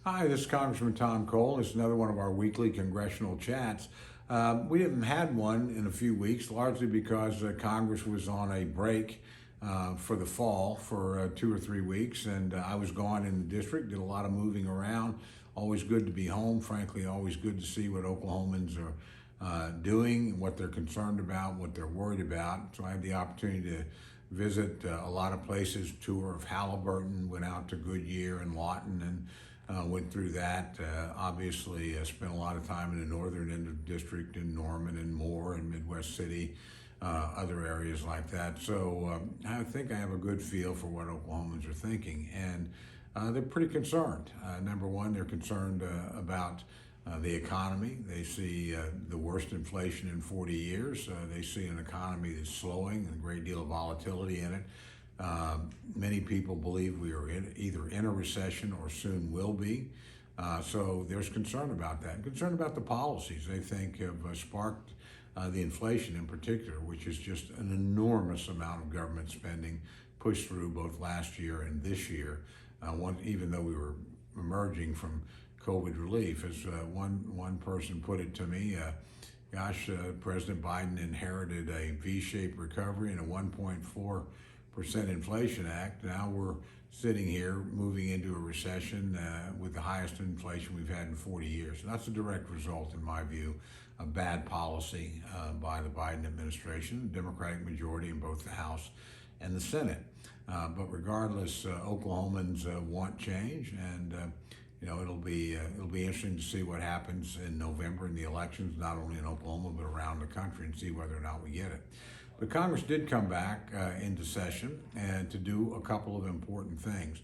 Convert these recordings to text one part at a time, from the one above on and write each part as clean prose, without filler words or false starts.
Hi, this is Congressman Tom Cole. It's another one of our weekly congressional chats. We haven't had one in a few weeks, largely because Congress was on a break for the fall for 2 or 3 weeks, and I was gone in the district, did a lot of moving around. Always good to be home, frankly, always good to see what Oklahomans are doing, what they're concerned about, what they're worried about. So I had the opportunity to visit a lot of places, tour of Halliburton, went out to Goodyear and Lawton, and went through that. Obviously, spent a lot of time in the northern end of the district in Norman and Moore and Midwest City, other areas like that. So I think I have a good feel for what Oklahomans are thinking, and they're pretty concerned. Number one, they're concerned about the economy. They see the worst inflation in 40 years. They see an economy that's slowing, and a great deal of volatility in it. Many people believe we are either in a recession or soon will be. So there's concern about that. Concern about the policies they think have sparked the inflation in particular, which is just an enormous amount of government spending pushed through both last year and this year. Even though we were emerging from COVID relief, as one person put it to me, President Biden inherited a V-shaped recovery and a 1.4% Inflation Act. Now we're sitting here moving into a recession with the highest inflation we've had in 40 years. And that's a direct result, in my view, of bad policy by the Biden administration, Democratic majority in both the House and the Senate. But regardless, Oklahomans want change, and it'll be interesting to see what happens in November in the elections, not only in Oklahoma but around the country, and see whether or not we get it. But Congress did come back into session and to do a couple of important things.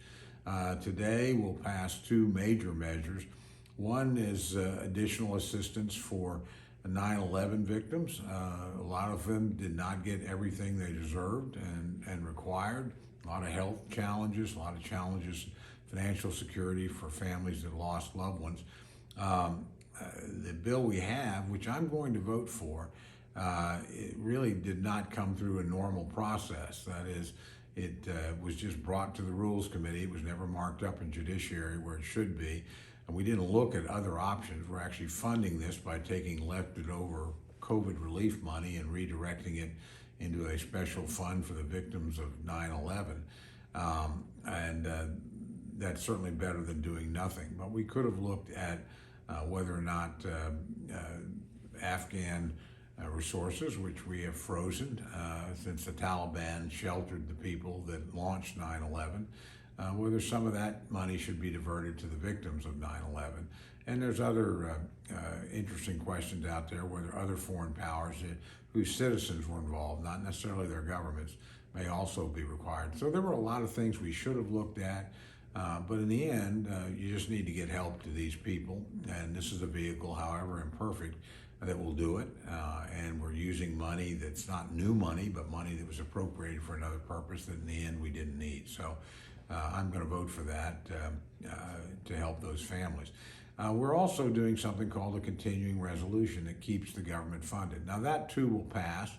Today we'll pass two major measures. One is additional assistance for 9/11 victims. A lot of them did not get everything they deserved and required. A lot of health challenges, a lot of challenges, financial security for families that lost loved ones. The bill we have, which I'm going to vote for, it really did not come through a normal process. That is, it was just brought to the Rules Committee. It was never marked up in Judiciary where it should be. And we didn't look at other options. We're actually funding this by taking leftover COVID relief money and redirecting it into a special fund for the victims of 9/11. That's certainly better than doing nothing. But we could have looked at whether or not Afghan resources, which we have frozen since the Taliban sheltered the people that launched 9/11, whether some of that money should be diverted to the victims of 9/11. And there's other interesting questions out there, whether other foreign powers whose citizens were involved, not necessarily their governments, may also be required. So there were a lot of things we should have looked at. But in the end, you just need to get help to these people. And this is a vehicle, however imperfect, that will do it. And we're using money that's not new money, but money that was appropriated for another purpose that in the end we didn't need. So I'm going to vote for that to help those families. We're also doing something called a continuing resolution that keeps the government funded. Now that too will pass,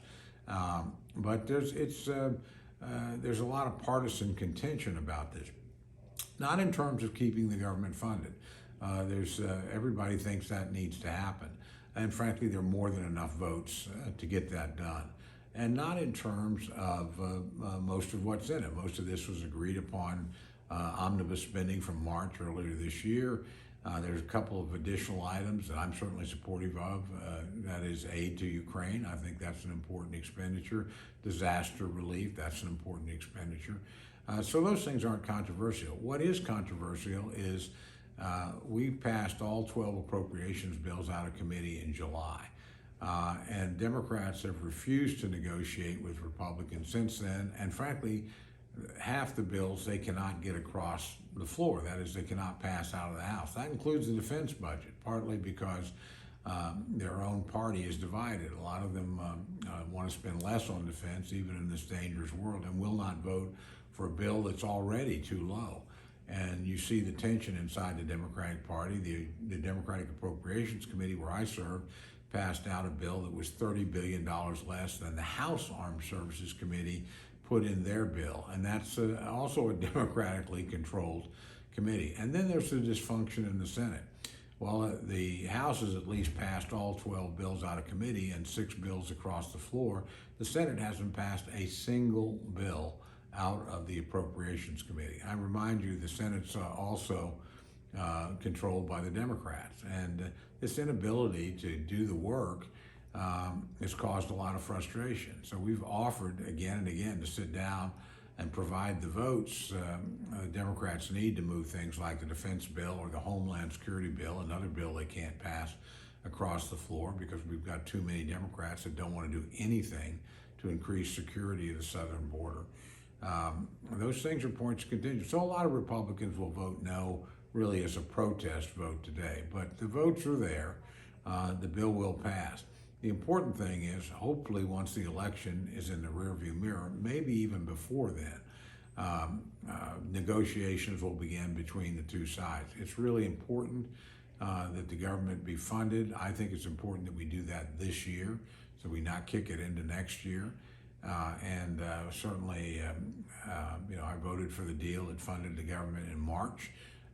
but there's a lot of partisan contention about this. Not in terms of keeping the government funded. Everybody thinks that needs to happen. And frankly, there are more than enough votes to get that done. And not in terms of most of what's in it. Most of this was agreed upon omnibus spending from March earlier this year. There's a couple of additional items that I'm certainly supportive of. That is aid to Ukraine. I think that's an important expenditure. Disaster relief, that's an important expenditure. So those things aren't controversial. What is controversial is we passed all 12 appropriations bills out of committee in July. And Democrats have refused to negotiate with Republicans since then. And frankly, half the bills they cannot get across the floor. That is, they cannot pass out of the House. That includes the defense budget, partly because their own party is divided. A lot of them want to spend less on defense, even in this dangerous world, and will not vote for a bill that's already too low. And you see the tension inside the Democratic Party. The Democratic Appropriations Committee, where I served, passed out a bill that was $30 billion less than the House Armed Services Committee put in their bill. And that's also a democratically controlled committee. And then there's the dysfunction in the Senate. Well, the House has at least passed all 12 bills out of committee and 6 bills across the floor. The Senate hasn't passed a single bill out of the Appropriations Committee. I remind you, the Senate's also controlled by the Democrats, and this inability to do the work has caused a lot of frustration. So we've offered again and again to sit down and provide the votes Democrats need to move things like the defense bill or the Homeland Security bill, another bill they can't pass across the floor because we've got too many Democrats that don't want to do anything to increase security of the southern border. Those things are points of contention. So a lot of Republicans will vote no, really as a protest vote today, but the votes are there. The bill will pass. The important thing is, hopefully, once the election is in the rearview mirror, maybe even before then, negotiations will begin between the two sides. It's really important that the government be funded. I think it's important that we do that this year, so we not kick it into next year. Certainly, I voted for the deal that funded the government in March,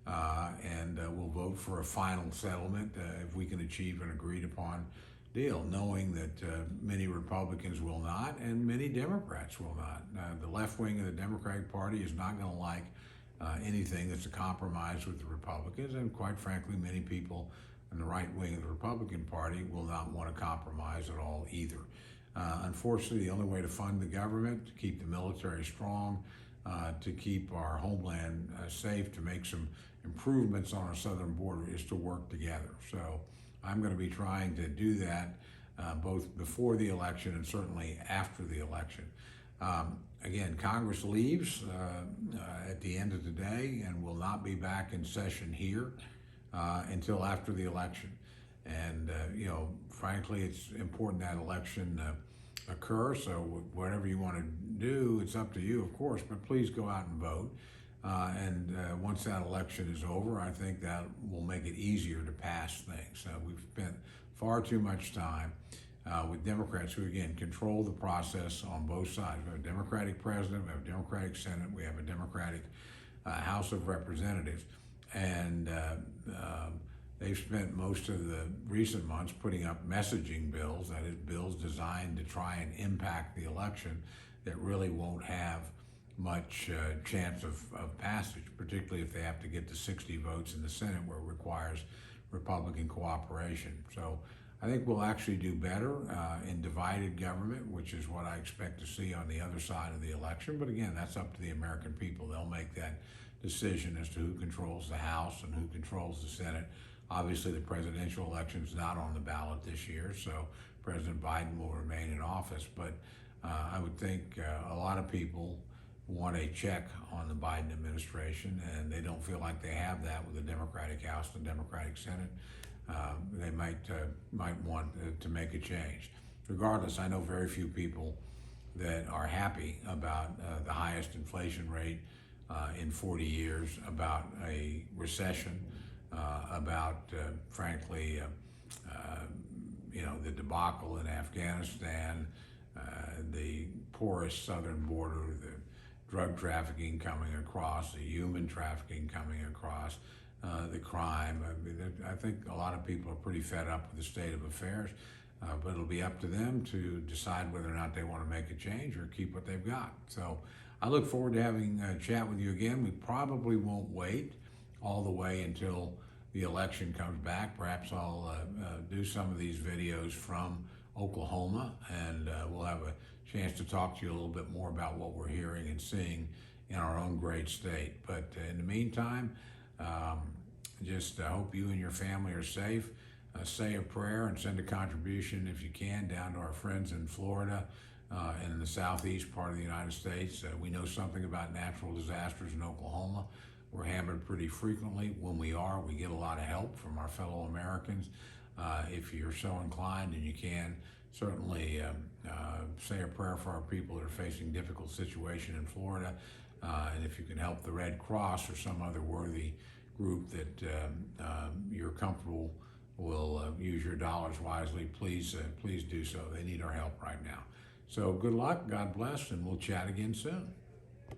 and we'll vote for a final settlement if we can achieve an agreed upon deal, knowing that many Republicans will not and many Democrats will not. The left wing of the Democratic Party is not going to like anything that's a compromise with the Republicans, and quite frankly, many people in the right wing of the Republican Party will not want to compromise at all either. Unfortunately, the only way to fund the government, to keep the military strong, to keep our homeland safe, to make some improvements on our southern border is to work together. So I'm going to be trying to do that both before the election and certainly after the election. Again, Congress leaves at the end of the day and will not be back in session here until after the election. And, frankly, it's important that election occur. So whatever you want to do, it's up to you, of course, but please go out and vote. Once that election is over, I think that will make it easier to pass things. We've spent far too much time with Democrats who, again, control the process on both sides. We have a Democratic president, we have a Democratic Senate, we have a Democratic House of Representatives, and they've spent most of the recent months putting up messaging bills, that is, bills designed to try and impact the election that really won't have much chance of passage, particularly if they have to get to 60 votes in the Senate, where it requires Republican cooperation. So I think we'll actually do better in divided government, which is what I expect to see on the other side of the election. But again, that's up to the American people. They'll make that decision as to who controls the House and who controls the Senate. Obviously, the presidential election is not on the ballot this year, so President Biden will remain in office. But I would think a lot of people want a check on the Biden administration, and they don't feel like they have that with the Democratic House and the Democratic Senate. They might want to make a change. Regardless, I know very few people that are happy about the highest inflation rate in 40 years, about a recession, about, frankly, the debacle in Afghanistan, the porous southern border, the drug trafficking coming across, the human trafficking coming across, the crime. I think a lot of people are pretty fed up with the state of affairs, but it'll be up to them to decide whether or not they want to make a change or keep what they've got. So I look forward to having a chat with you again. We probably won't wait all the way until the election comes back. Perhaps I'll do some of these videos from Oklahoma, and we'll have a chance to talk to you a little bit more about what we're hearing and seeing in our own great state. But in the meantime, just hope you and your family are safe. Say a prayer and send a contribution if you can down to our friends in Florida and in the southeast part of the United States. We know something about natural disasters in Oklahoma. We're hammered pretty frequently. When we are, we get a lot of help from our fellow Americans. If you're so inclined and you can, certainly say a prayer for our people that are facing difficult situation in Florida. And if you can help the Red Cross or some other worthy group that you're comfortable will use your dollars wisely, please do so. They need our help right now. So good luck, God bless, and we'll chat again soon.